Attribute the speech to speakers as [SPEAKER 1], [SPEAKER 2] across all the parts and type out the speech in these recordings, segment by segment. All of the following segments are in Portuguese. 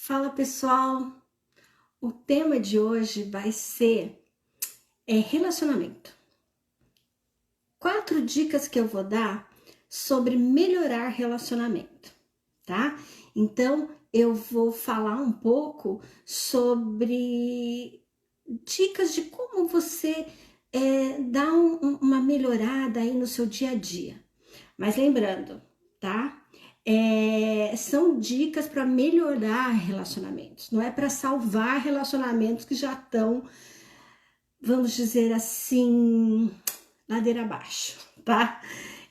[SPEAKER 1] Fala pessoal, o tema de hoje vai ser relacionamento. 4 dicas que eu vou dar sobre melhorar relacionamento, tá? Então eu vou falar um pouco sobre dicas de como você dar uma melhorada aí no seu dia a dia. Mas lembrando, tá? São dicas para melhorar relacionamentos, não é para salvar relacionamentos que já estão, vamos dizer assim, ladeira abaixo, tá?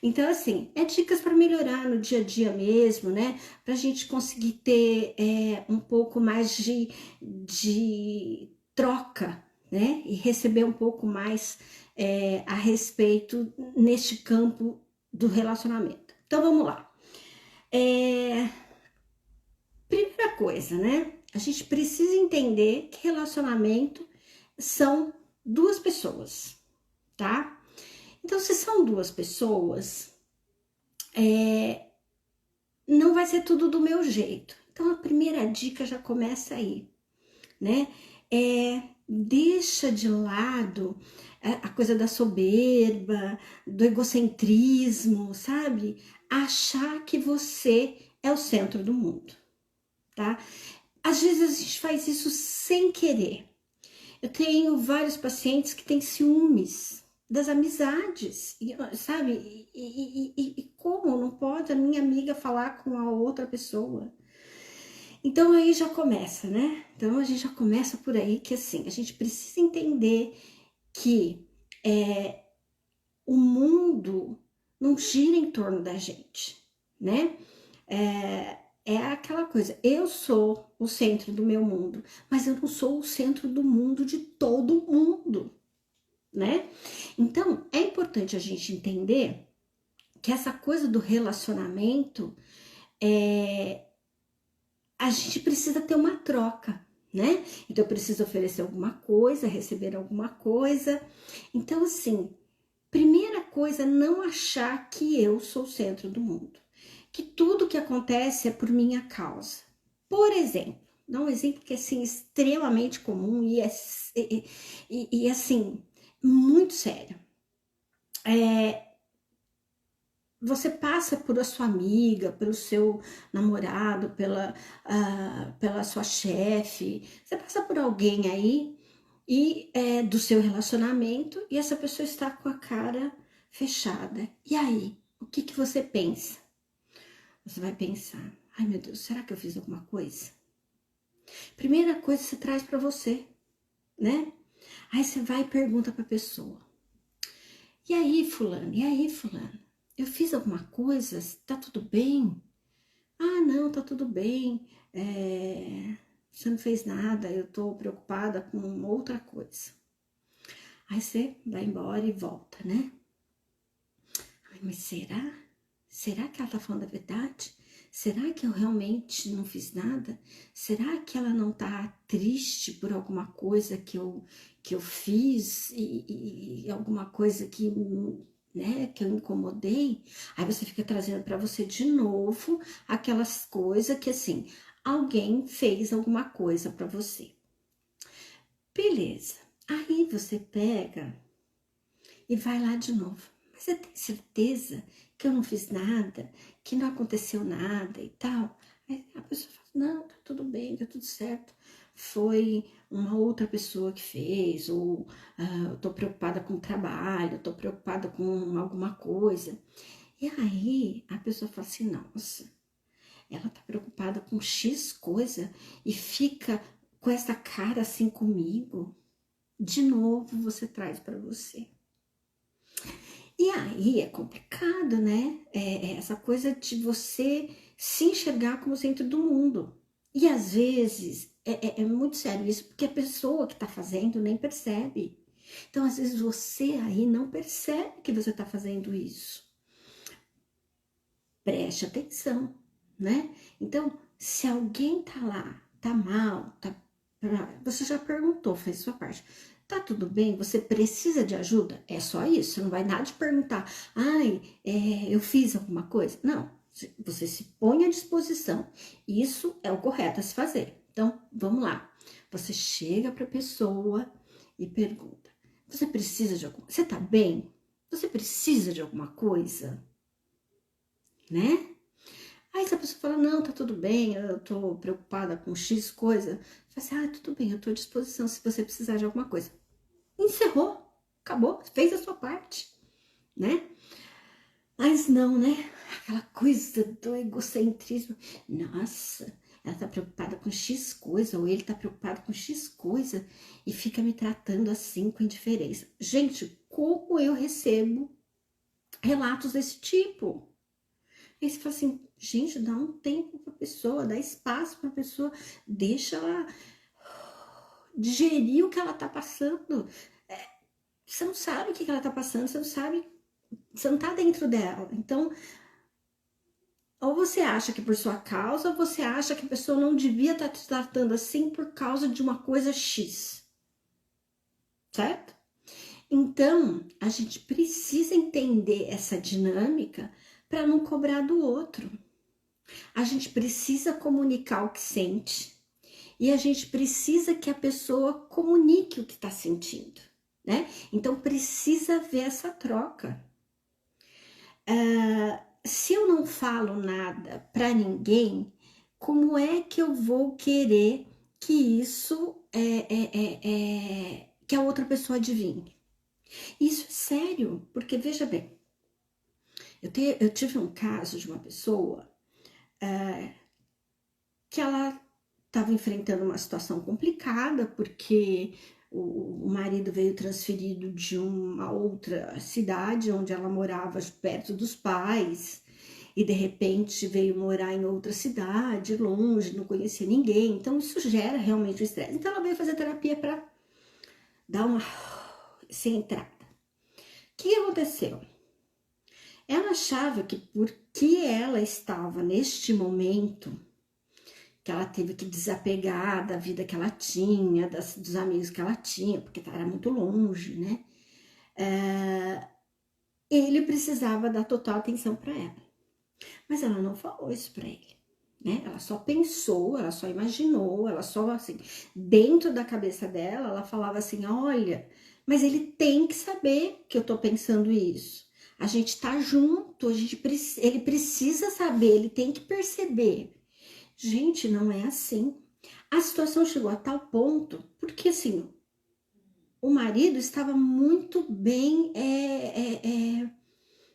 [SPEAKER 1] Então, assim, dicas para melhorar no dia a dia mesmo, né? Para a gente conseguir ter um pouco mais de troca, né? E receber um pouco mais a respeito neste campo do relacionamento. Então, vamos lá. Primeira coisa, né? A gente precisa entender que relacionamento são duas pessoas, tá? Então, se são duas pessoas, não vai ser tudo do meu jeito. Então, a primeira dica já começa aí, né? Deixa de lado a coisa da soberba, do egocentrismo, sabe? Achar que você é o centro do mundo, tá? Às vezes a gente faz isso sem querer. Eu tenho vários pacientes que têm ciúmes das amizades, sabe? E como não pode a minha amiga falar com a outra pessoa? Então aí já começa, né? Então a gente já começa por aí que assim, a gente precisa entender que o mundo não gira em torno da gente, né? É aquela coisa, eu sou o centro do meu mundo, mas eu não sou o centro do mundo de todo mundo, né? Então, é importante a gente entender que essa coisa do relacionamento, a gente precisa ter uma troca, né? Então, eu preciso oferecer alguma coisa, receber alguma coisa. Então, assim, primeira coisa, não achar que eu sou o centro do mundo. Que tudo que acontece é por minha causa. Por exemplo, dá um exemplo que é assim, extremamente comum e assim, muito sério. Você passa por a sua amiga, pelo seu namorado, pela sua chefe, você passa por alguém aí e do seu relacionamento e essa pessoa está com a cara fechada. E aí, o que você pensa? Você vai pensar, ai meu Deus, será que eu fiz alguma coisa? Primeira coisa que você traz para você, né? Aí você vai e pergunta para a pessoa, e aí fulano, eu fiz alguma coisa? Tá tudo bem? Ah não, tá tudo bem, você não fez nada, eu tô preocupada com outra coisa. Aí você vai embora e volta, né? Ai, mas será? Será que ela tá falando a verdade? Será que eu realmente não fiz nada? Será que ela não tá triste por alguma coisa que eu fiz e alguma coisa que, né, que eu incomodei? Aí você fica trazendo para você de novo aquelas coisas que assim, alguém fez alguma coisa para você. Beleza. Aí você pega e vai lá de novo. Mas você tem certeza que eu não fiz nada, que não aconteceu nada e tal? Aí a pessoa fala, não, tá tudo bem, tá tudo certo. Foi uma outra pessoa que fez, ou eu tô preocupada com o trabalho, tô preocupada com alguma coisa. E aí a pessoa fala assim, nossa, ela tá preocupada com X coisa e fica com essa cara assim comigo. De novo você traz para você. E aí é complicado, né? Essa coisa de você se enxergar como centro do mundo. E às vezes é muito sério isso, porque a pessoa que tá fazendo nem percebe. Então, às vezes você aí não percebe que você tá fazendo isso. Preste atenção, né? Então, se alguém tá lá, tá mal, você já perguntou, fez sua parte. Tá tudo bem? Você precisa de ajuda? É só isso, não vai nada de perguntar. Ai, eu fiz alguma coisa? Não, você se põe à disposição. Isso é o correto a se fazer, Então, vamos lá. Você chega para a pessoa e pergunta: você precisa de alguma? Você tá bem? Você precisa de alguma coisa? Né? Aí se a pessoa fala: não, tá tudo bem, eu tô preocupada com X coisa. Você fala assim: tudo bem, eu tô à disposição se você precisar de alguma coisa. Encerrou, acabou, fez a sua parte, né? Mas não, né? Aquela coisa do egocentrismo. Nossa, ela tá preocupada com X coisa, ou ele tá preocupado com X coisa e fica me tratando assim com indiferença. Gente, como eu recebo relatos desse tipo? Aí você fala assim, gente, dá um tempo pra pessoa, dá espaço pra pessoa, deixa ela digerir o que ela tá passando. Você não sabe o que ela tá passando, você não sabe, você não tá dentro dela. Então, ou você acha que por sua causa, ou você acha que a pessoa não devia estar te tratando assim por causa de uma coisa X, certo? Então, a gente precisa entender essa dinâmica para não cobrar do outro. A gente precisa comunicar o que sente e a gente precisa que a pessoa comunique o que está sentindo, né? Então, precisa ver essa troca. Se eu não falo nada para ninguém, como é que eu vou querer que isso que a outra pessoa adivinhe? Isso é sério, porque veja bem, eu tive um caso de uma pessoa que ela estava enfrentando uma situação complicada, porque o marido veio transferido de uma outra cidade onde ela morava perto dos pais e de repente veio morar em outra cidade, longe, não conhecia ninguém. Então isso gera realmente o estresse. Então ela veio fazer terapia para dar uma centrada. O que aconteceu? Ela achava que porque ela estava neste momento que ela teve que desapegar da vida que ela tinha, dos amigos que ela tinha, porque era muito longe, né? Ele precisava dar total atenção para ela. Mas ela não falou isso para ele, né? Ela só pensou, ela só imaginou, ela só assim, dentro da cabeça dela, ela falava assim: olha, mas ele tem que saber que eu tô pensando isso. A gente tá junto, ele precisa saber, ele tem que perceber. Gente, não é assim. A situação chegou a tal ponto, porque assim, o marido estava muito bem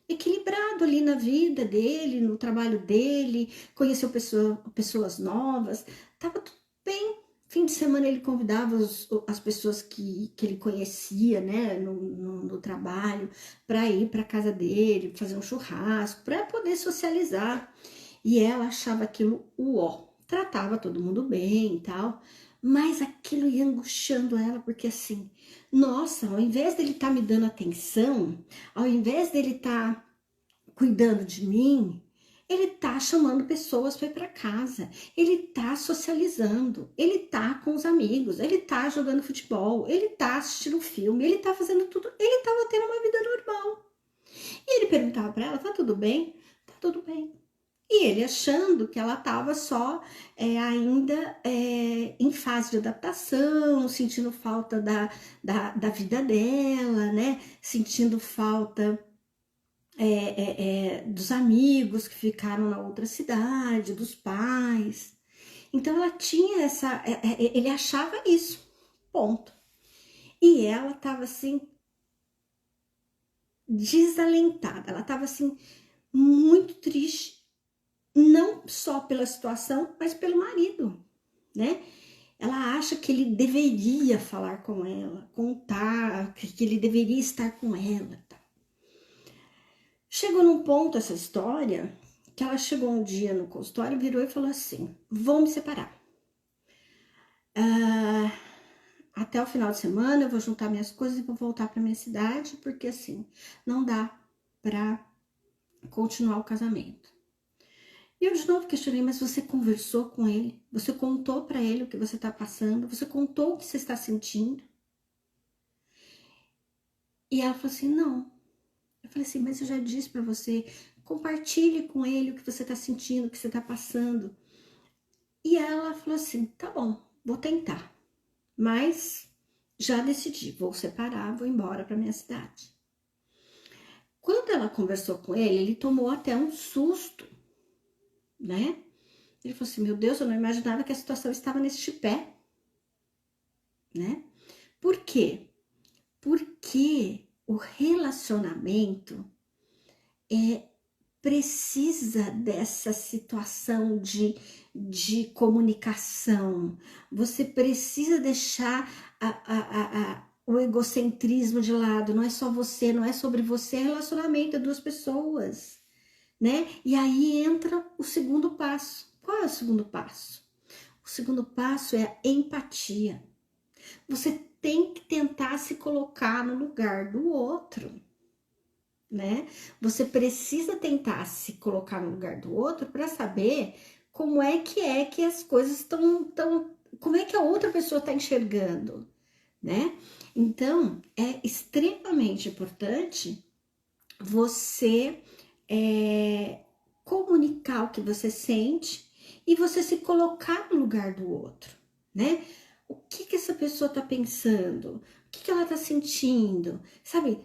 [SPEAKER 1] equilibrado ali na vida dele, no trabalho dele, conheceu pessoas novas, estava tudo bem. Fim de semana ele convidava as pessoas que ele conhecia, né, no trabalho, para ir para casa dele, fazer um churrasco, para poder socializar. E ela achava aquilo uó. Tratava todo mundo bem e tal, mas aquilo ia angustiando ela, porque assim, nossa, ao invés dele estar me dando atenção, ao invés dele estar cuidando de mim, ele tá chamando pessoas para ir para casa, ele tá socializando, ele tá com os amigos, ele tá jogando futebol, ele tá assistindo filme, ele tá fazendo tudo, ele tava tendo uma vida normal. E ele perguntava para ela: tá tudo bem? Tá tudo bem. E ele achando que ela estava só ainda em fase de adaptação, sentindo falta da vida dela, né? Sentindo falta dos amigos que ficaram na outra cidade, dos pais. Então ela tinha ele achava isso, ponto. E ela estava assim, desalentada, ela estava assim, muito triste, não só pela situação, mas pelo marido, né? Ela acha que ele deveria falar com ela, contar, que ele deveria estar com ela. Tá? Chegou num ponto essa história que ela chegou um dia no consultório, virou e falou assim: vou me separar. Até o final de semana eu vou juntar minhas coisas e vou voltar para minha cidade, porque assim, não dá para continuar o casamento. E eu de novo questionei: mas você conversou com ele? Você contou para ele o que você está passando? Você contou o que você está sentindo? E ela falou assim: não. Eu falei assim: mas eu já disse para você, compartilhe com ele o que você está sentindo, o que você está passando. E ela falou assim: tá bom, vou tentar, mas já decidi, vou separar, vou embora para minha cidade. Quando ela conversou com ele tomou até um susto, né? Ele falou assim: meu Deus, eu não imaginava que a situação estava neste pé, né? Por quê? Porque o relacionamento precisa dessa situação de comunicação. Você precisa deixar o egocentrismo de lado. Não é só você, não é sobre você, é relacionamento é duas pessoas, né? E aí entra o segundo passo. Qual é o segundo passo? O segundo passo é a empatia. Você tem que tentar se colocar no lugar do outro, né? Você precisa tentar se colocar no lugar do outro para saber como é que as coisas estão, como é que a outra pessoa está enxergando, né? Então, é extremamente importante você comunicar o que você sente e você se colocar no lugar do outro, né? O que essa pessoa tá pensando? O que ela tá sentindo? Sabe?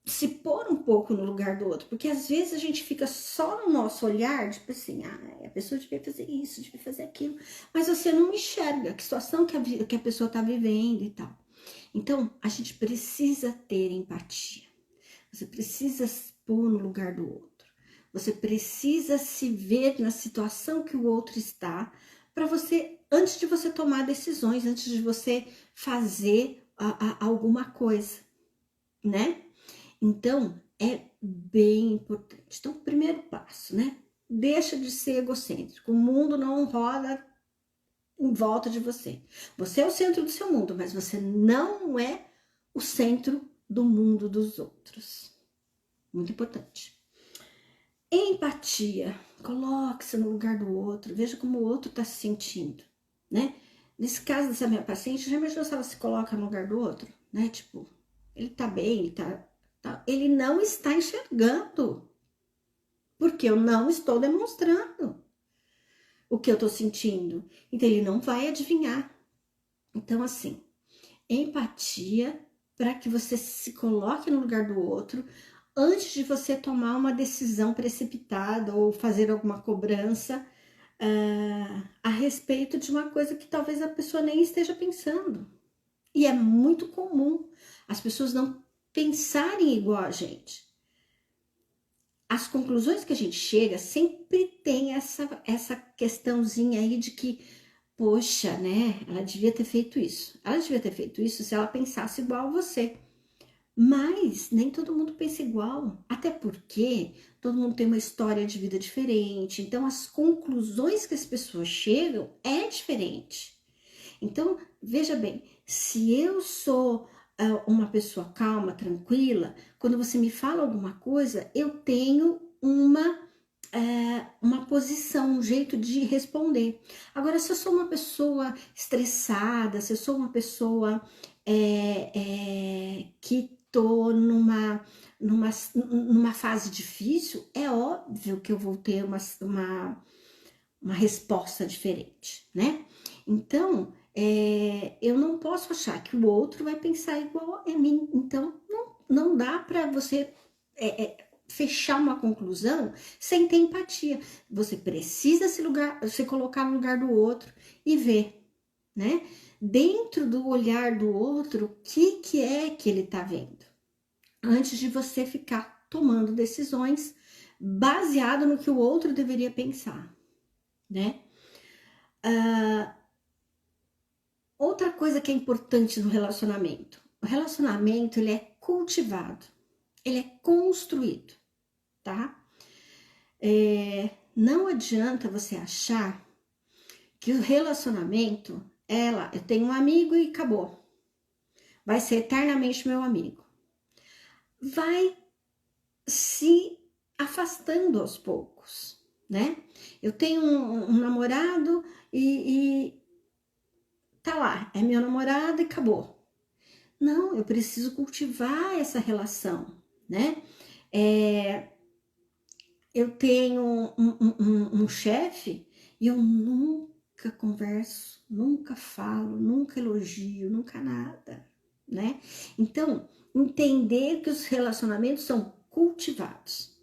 [SPEAKER 1] Se pôr um pouco no lugar do outro, porque às vezes a gente fica só no nosso olhar, tipo assim, a pessoa devia fazer isso, devia fazer aquilo, mas você não enxerga que situação que a pessoa tá vivendo e tal. Então, a gente precisa ter empatia. Você precisa se pôr no lugar do outro. Você precisa se ver na situação que o outro está, para você, antes de você tomar decisões, antes de você fazer alguma coisa, né? Então, é bem importante. Então, primeiro passo, né? Deixa de ser egocêntrico. O mundo não roda em volta de você. Você é o centro do seu mundo, mas você não é o centro do mundo dos outros. Muito importante. Empatia. Coloque-se no lugar do outro. Veja como o outro está se sentindo, né? Nesse caso dessa minha paciente, já imaginou se ela se coloca no lugar do outro, né? Tipo, ele tá bem, ele não está enxergando, porque eu não estou demonstrando o que eu tô sentindo. Então, ele não vai adivinhar. Então, assim, empatia para que você se coloque no lugar do outro antes de você tomar uma decisão precipitada ou fazer alguma cobrança a respeito de uma coisa que talvez a pessoa nem esteja pensando. E é muito comum as pessoas não pensarem igual a gente. As conclusões que a gente chega sempre tem essa questãozinha aí de que, poxa, né, ela devia ter feito isso. Ela devia ter feito isso se ela pensasse igual a você. Mas nem todo mundo pensa igual, até porque todo mundo tem uma história de vida diferente, então as conclusões que as pessoas chegam é diferente. Então, veja bem, se eu sou uma pessoa calma, tranquila, quando você me fala alguma coisa, eu tenho uma posição, um jeito de responder. Agora, se eu sou uma pessoa estressada, se eu sou uma pessoa que tô numa fase difícil, é óbvio que eu vou ter uma resposta diferente, né? Então, eu não posso achar que o outro vai pensar igual a mim. Então, não dá para você fechar uma conclusão sem ter empatia. Você precisa se colocar no lugar do outro e ver, né? Dentro do olhar do outro, o que é que ele tá vendo? Antes de você ficar tomando decisões baseado no que o outro deveria pensar, né? Outra coisa que é importante no relacionamento. O relacionamento, ele é cultivado. Ele é construído, tá? Não adianta você achar que o relacionamento, eu tenho um amigo e acabou. Vai ser eternamente meu amigo. Vai se afastando aos poucos, né? Eu tenho um namorado e tá lá, é meu namorado e acabou. Não, eu preciso cultivar essa relação, né? Eu tenho um chefe e eu nunca nunca converso, nunca falo, nunca elogio, nunca nada, né? Então, entender que os relacionamentos são cultivados.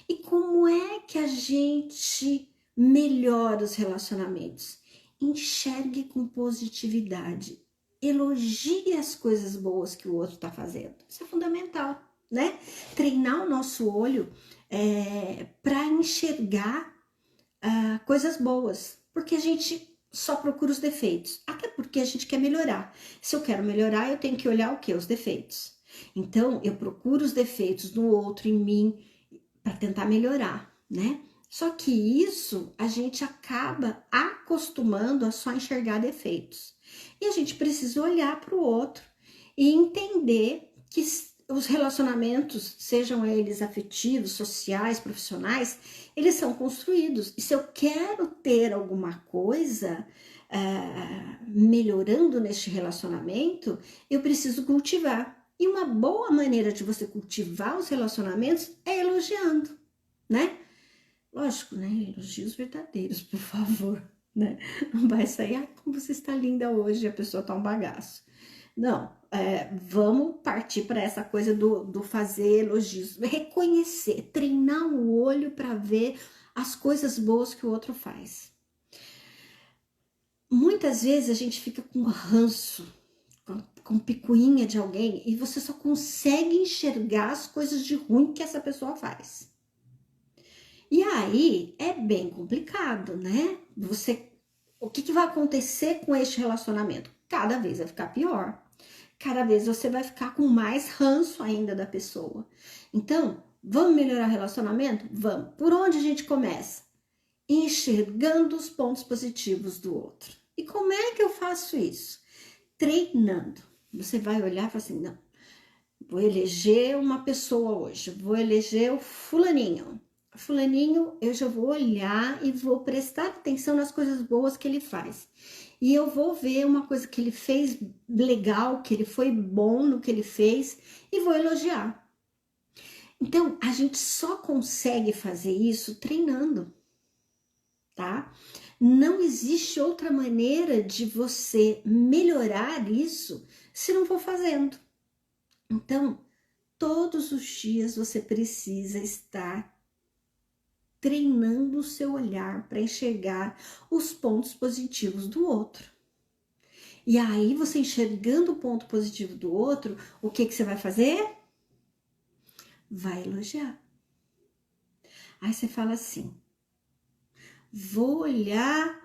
[SPEAKER 1] E como é que a gente melhora os relacionamentos? Enxergue com positividade. Elogie as coisas boas que o outro está fazendo. Isso é fundamental, né? Treinar o nosso olho para enxergar coisas boas, porque a gente só procura os defeitos, até porque a gente quer melhorar. Se eu quero melhorar, eu tenho que olhar o que? Os defeitos. Então, eu procuro os defeitos no outro, em mim, para tentar melhorar, né? Só que isso a gente acaba acostumando a só enxergar defeitos. E a gente precisa olhar para o outro e entender que os relacionamentos, sejam eles afetivos, sociais, profissionais, eles são construídos. E se eu quero ter alguma coisa melhorando neste relacionamento, eu preciso cultivar. E uma boa maneira de você cultivar os relacionamentos é elogiando, né? Lógico, né? Elogios verdadeiros, por favor, né? Não vai sair, como você está linda hoje, a pessoa tá um bagaço. Não, vamos partir para essa coisa do fazer elogios, reconhecer, treinar o olho para ver as coisas boas que o outro faz. Muitas vezes a gente fica com ranço, com picuinha de alguém e você só consegue enxergar as coisas de ruim que essa pessoa faz. E aí é bem complicado, né? O que vai acontecer com este relacionamento? Cada vez vai ficar pior. Cada vez você vai ficar com mais ranço ainda da pessoa. Então, vamos melhorar o relacionamento? Vamos. Por onde a gente começa? Enxergando os pontos positivos do outro. E como é que eu faço isso? Treinando. Você vai olhar e falar assim, não, vou eleger uma pessoa hoje, vou eleger o fulaninho. Fulaninho, eu já vou olhar e vou prestar atenção nas coisas boas que ele faz. E eu vou ver uma coisa que ele fez legal, que ele foi bom no que ele fez e vou elogiar. Então, a gente só consegue fazer isso treinando, tá? Não existe outra maneira de você melhorar isso se não for fazendo. Então, todos os dias você precisa estar treinando o seu olhar para enxergar os pontos positivos do outro. E aí, você enxergando o ponto positivo do outro, o que você vai fazer? Vai elogiar. Aí você fala assim, vou olhar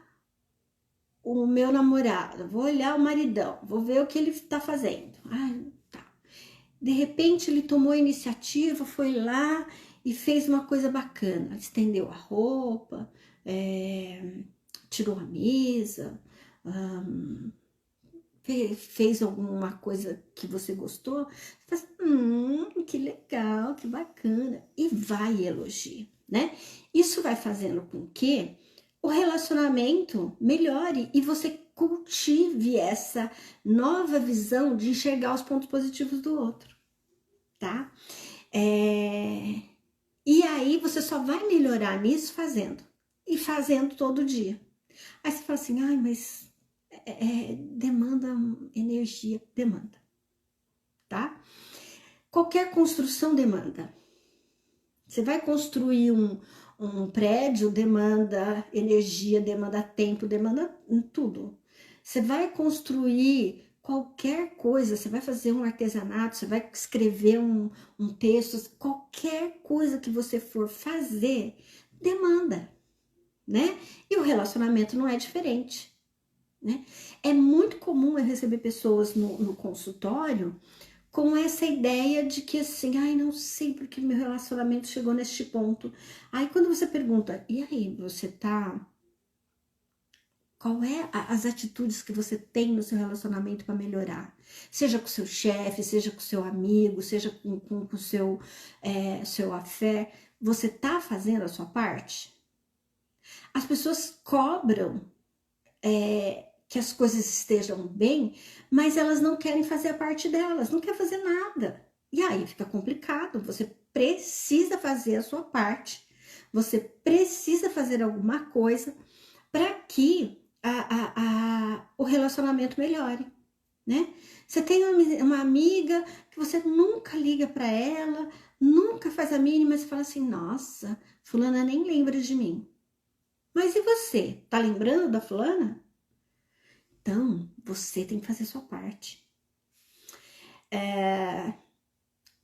[SPEAKER 1] o meu namorado, vou olhar o maridão, vou ver o que ele tá fazendo. Ai, tá. De repente ele tomou a iniciativa, foi lá e fez uma coisa bacana. Estendeu a roupa, tirou a mesa, fez alguma coisa que você gostou. Você fala, que legal, que bacana. E vai elogiar, né? Isso vai fazendo com que o relacionamento melhore e você cultive essa nova visão de enxergar os pontos positivos do outro, tá? E aí você só vai melhorar nisso fazendo. E fazendo todo dia. Aí você fala assim, ai, mas demanda energia. Demanda, tá? Qualquer construção demanda. Você vai construir um prédio, demanda energia, demanda tempo, demanda tudo. Você vai construir qualquer coisa, você vai fazer um artesanato, você vai escrever um texto, qualquer coisa que você for fazer, demanda, né? E o relacionamento não é diferente, né? É muito comum eu receber pessoas no consultório com essa ideia de que assim, ai, não sei porque meu relacionamento chegou neste ponto. Aí quando você pergunta, e aí, você tá... Qual é as atitudes que você tem no seu relacionamento para melhorar? Seja com seu chefe, seja com seu amigo, seja com o seu afé. Você tá fazendo a sua parte? As pessoas cobram que as coisas estejam bem, mas elas não querem fazer a parte delas, não querem fazer nada. E aí fica complicado, você precisa fazer a sua parte, você precisa fazer alguma coisa para que o relacionamento melhore, né? Você tem uma amiga que você nunca liga para ela, nunca faz a mínima, você fala assim, nossa, fulana nem lembra de mim. Mas e você? Tá lembrando da fulana? Então, você tem que fazer a sua parte.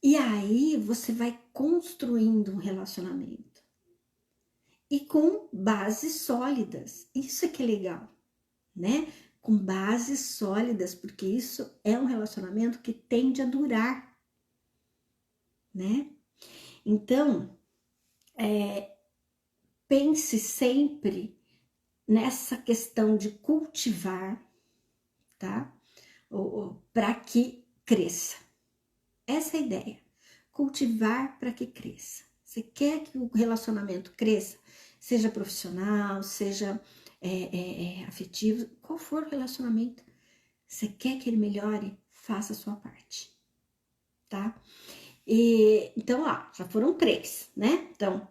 [SPEAKER 1] E aí, você vai construindo um relacionamento. E com bases sólidas. Isso é que é legal, né? Com bases sólidas, porque isso é um relacionamento que tende a durar, né? Então, pense sempre nessa questão de cultivar, tá? Para que cresça. Essa é a ideia. Cultivar para que cresça. Você quer que o relacionamento cresça, seja profissional, seja afetivo, qual for o relacionamento, você quer que ele melhore, faça a sua parte, tá? Então, ó, já foram 3, né? Então,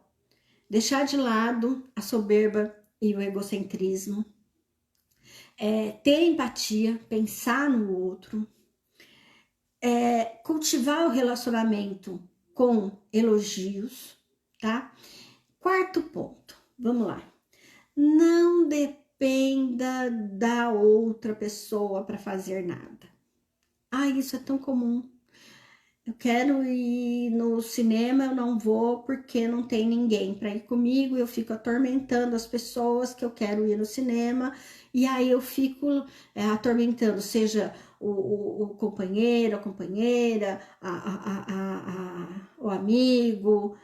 [SPEAKER 1] deixar de lado a soberba e o egocentrismo, ter empatia, pensar no outro, cultivar o relacionamento com elogios, tá? 4º ponto, vamos lá. Não dependa da outra pessoa para fazer nada. Isso é tão comum. Eu quero ir no cinema, eu não vou porque não tem ninguém para ir comigo. Eu fico atormentando as pessoas que eu quero ir no cinema, e aí eu fico atormentando, seja o companheiro, a companheira, o amigo,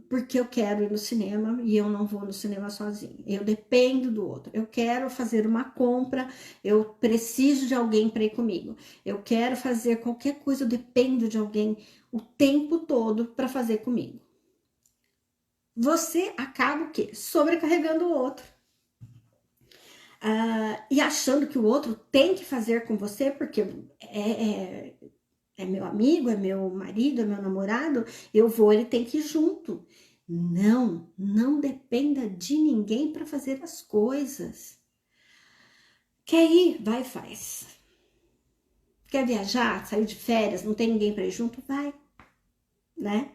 [SPEAKER 1] porque eu quero ir no cinema e eu não vou no cinema sozinha. Eu dependo do outro. Eu quero fazer uma compra, eu preciso de alguém para ir comigo. Eu quero fazer qualquer coisa, eu dependo de alguém o tempo todo para fazer comigo. Você acaba o quê? Sobrecarregando o outro. E achando que o outro tem que fazer com você, porque é meu amigo, é meu marido, é meu namorado, eu vou, ele tem que ir junto. Não dependa de ninguém para fazer as coisas. Quer ir? Vai e faz. Quer viajar? Sair de férias? Não tem ninguém para ir junto? Vai, né?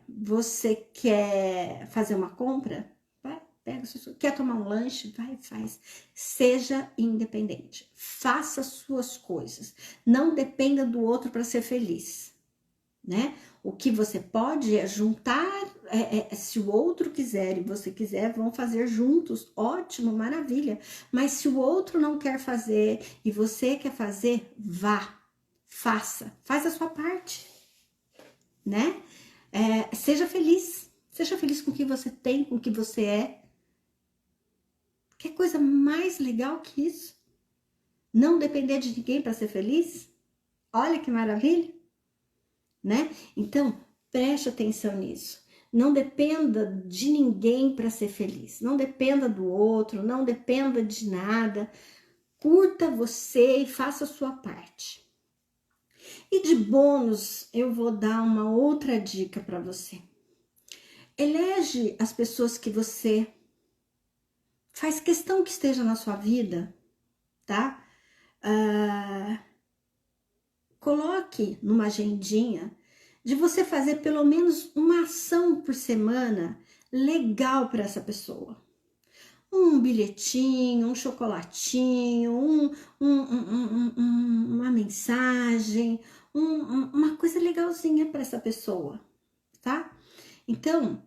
[SPEAKER 1] Você quer fazer uma compra? Vai, pega o seu... Quer tomar um lanche? Vai e faz. Seja independente. Faça suas coisas. Não dependa do outro para ser feliz, né? O que você pode é juntar, se o outro quiser e você quiser, vão fazer juntos, ótimo, maravilha. Mas se o outro não quer fazer e você quer fazer, vá, faça, faz a sua parte, né? Seja feliz com o que você tem, com o que você é. Que coisa mais legal que isso? Não depender de ninguém para ser feliz? Olha que maravilha! Né? Então, preste atenção nisso. Não dependa de ninguém para ser feliz. Não dependa do outro, não dependa de nada. Curta você e faça a sua parte. E de bônus, eu vou dar uma outra dica para você. Elege as pessoas que você faz questão que esteja na sua vida, tá? Coloque numa agendinha de você fazer pelo menos uma ação por semana legal para essa pessoa. Um bilhetinho, um chocolatinho, uma mensagem, uma coisa legalzinha para essa pessoa, tá? Então,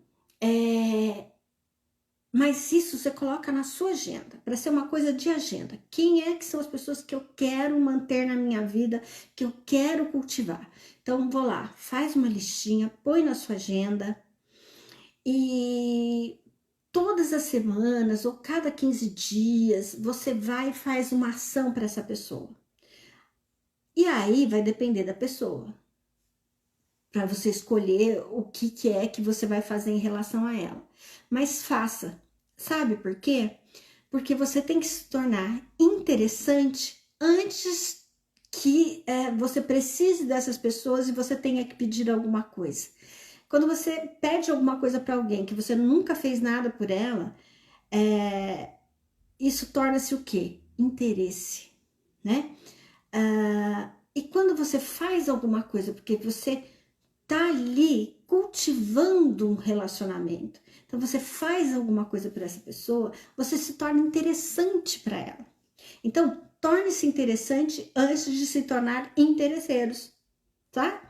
[SPEAKER 1] mas isso você coloca na sua agenda, para ser uma coisa de agenda. Quem é que são as pessoas que eu quero manter na minha vida, que eu quero cultivar? Então, vou lá, faz uma listinha, põe na sua agenda e todas as semanas ou cada 15 dias, você vai e faz uma ação para essa pessoa. E aí vai depender da pessoa, para você escolher o que é que você vai fazer em relação a ela. Mas faça. Sabe por quê? Porque você tem que se tornar interessante antes que você precise dessas pessoas e você tenha que pedir alguma coisa. Quando você pede alguma coisa para alguém que você nunca fez nada por ela, isso torna-se o quê? Interesse, né? E quando você faz alguma coisa, porque você tá ali cultivando um relacionamento, então você faz alguma coisa para essa pessoa, você se torna interessante para ela. Então, torne-se interessante antes de se tornar interesseiros, tá?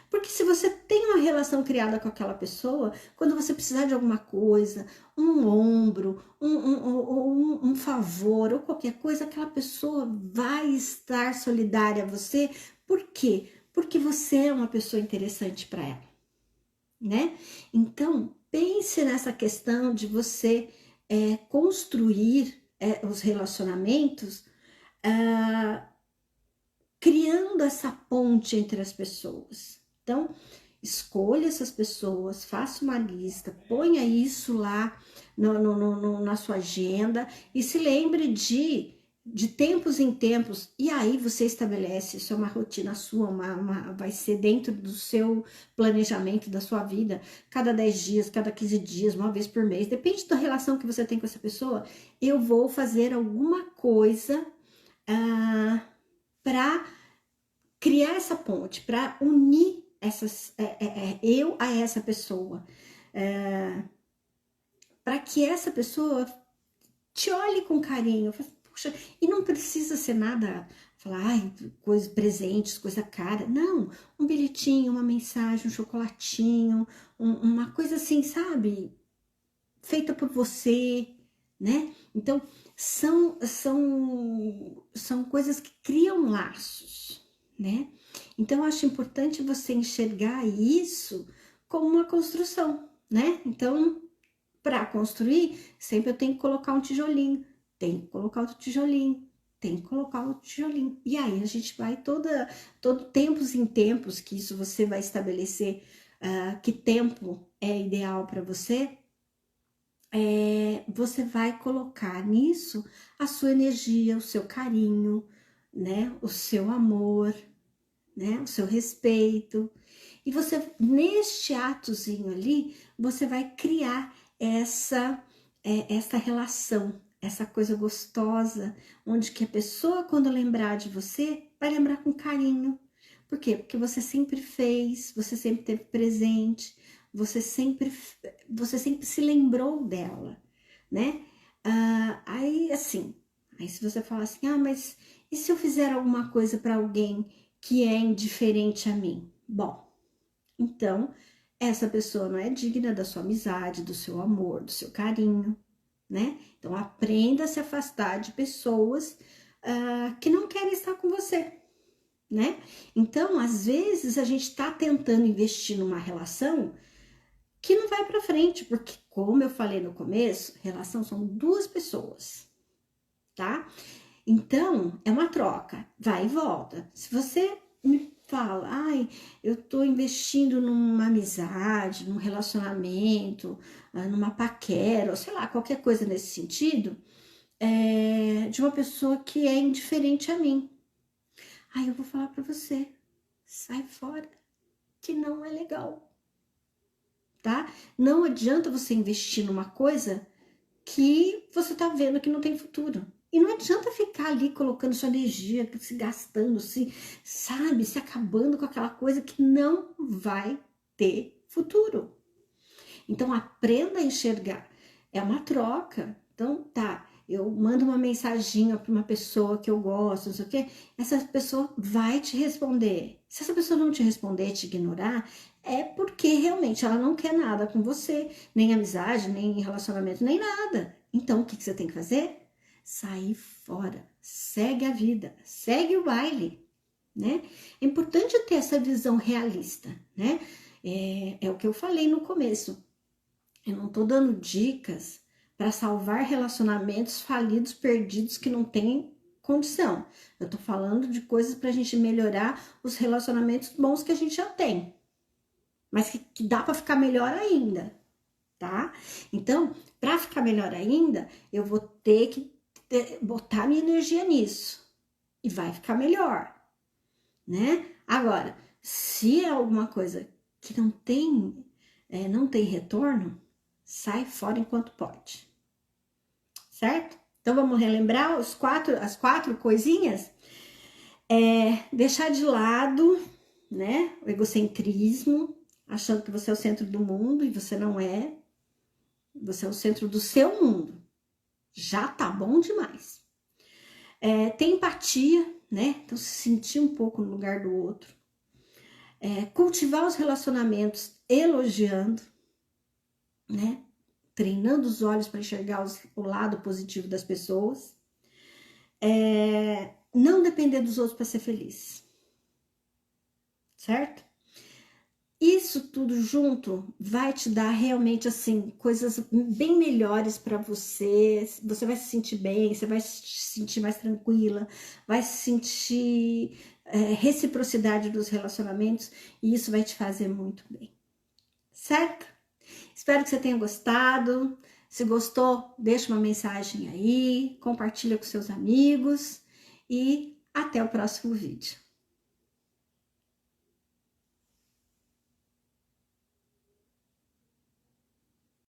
[SPEAKER 1] Porque se você tem uma relação criada com aquela pessoa, quando você precisar de alguma coisa, um ombro, um favor ou qualquer coisa, aquela pessoa vai estar solidária a você. Por quê? Porque você é uma pessoa interessante para ela, né? Então, pense nessa questão de você construir os relacionamentos, criando essa ponte entre as pessoas. Então, escolha essas pessoas, faça uma lista, ponha isso lá na sua agenda e se lembre de tempos em tempos, e aí você estabelece, isso é uma rotina sua, vai ser dentro do seu planejamento da sua vida, cada 10 dias, cada 15 dias, uma vez por mês, depende da relação que você tem com essa pessoa, eu vou fazer alguma coisa para criar essa ponte, para unir eu a essa pessoa, para que essa pessoa te olhe com carinho. Puxa, e não precisa ser nada, falar, ai, coisas, presentes, coisa cara. Não, um bilhetinho, uma mensagem, um chocolatinho, uma coisa assim, sabe? Feita por você, né? Então, são coisas que criam laços, né? Então, eu acho importante você enxergar isso como uma construção, né? Então, para construir, sempre eu tenho que colocar um tijolinho, tem que colocar outro tijolinho, tem que colocar outro tijolinho. E aí a gente vai todo tempos em tempos, que isso você vai estabelecer que tempo é ideal para você, você vai colocar nisso a sua energia, o seu carinho, né? O seu amor, né? O seu respeito. E você, neste atozinho ali, você vai criar essa relação, essa coisa gostosa, onde que a pessoa, quando lembrar de você, vai lembrar com carinho. Por quê? Porque você sempre fez, você sempre teve presente, você sempre se lembrou dela, né? Aí, assim, aí se você falar assim, mas e se eu fizer alguma coisa para alguém que é indiferente a mim? Bom, então, essa pessoa não é digna da sua amizade, do seu amor, do seu carinho, né? Então, aprenda a se afastar de pessoas que não querem estar com você, né? Então, às vezes, a gente tá tentando investir numa relação que não vai para frente, porque, como eu falei no começo, relação são duas pessoas, tá? Então, é uma troca, vai e volta. Se você me fala, eu tô investindo numa amizade, num relacionamento, numa paquera, ou sei lá, qualquer coisa nesse sentido, de uma pessoa que é indiferente a mim. Aí eu vou falar para você, sai fora, que não é legal, tá? Não adianta você investir numa coisa que você tá vendo que não tem futuro. E não adianta ficar ali colocando sua energia, se gastando, sabe, se acabando com aquela coisa que não vai ter futuro. Então, aprenda a enxergar. É uma troca. Então, tá, eu mando uma mensaginha para uma pessoa que eu gosto, não sei o quê, essa pessoa vai te responder. Se essa pessoa não te responder, te ignorar, é porque realmente ela não quer nada com você, nem amizade, nem relacionamento, nem nada. Então, o que você tem que fazer? Sair fora, segue a vida, segue o baile, né? É importante ter essa visão realista, né? É o que eu falei no começo. Eu não tô dando dicas para salvar relacionamentos falidos, perdidos, que não têm condição. Eu tô falando de coisas pra gente melhorar os relacionamentos bons que a gente já tem, mas que dá para ficar melhor ainda, tá? Então, para ficar melhor ainda, eu vou ter que botar minha energia nisso e vai ficar melhor, né? Agora, se é alguma coisa que não tem retorno, sai fora enquanto pode, certo? Então vamos relembrar as quatro coisinhas? Deixar de lado, né, o egocentrismo, achando que você é o centro do mundo e você não é. Você é o centro do seu mundo. Já tá bom demais. Ter empatia, né? Então se sentir um pouco no lugar do outro. Cultivar os relacionamentos elogiando, né? Treinando os olhos para enxergar o lado positivo das pessoas. Não depender dos outros para ser feliz. Certo? Isso tudo junto vai te dar realmente assim coisas bem melhores para você. Você vai se sentir bem, você vai se sentir mais tranquila, vai sentir reciprocidade dos relacionamentos e isso vai te fazer muito bem, certo? Espero que você tenha gostado. Se gostou, deixa uma mensagem aí, compartilha com seus amigos e até o próximo vídeo.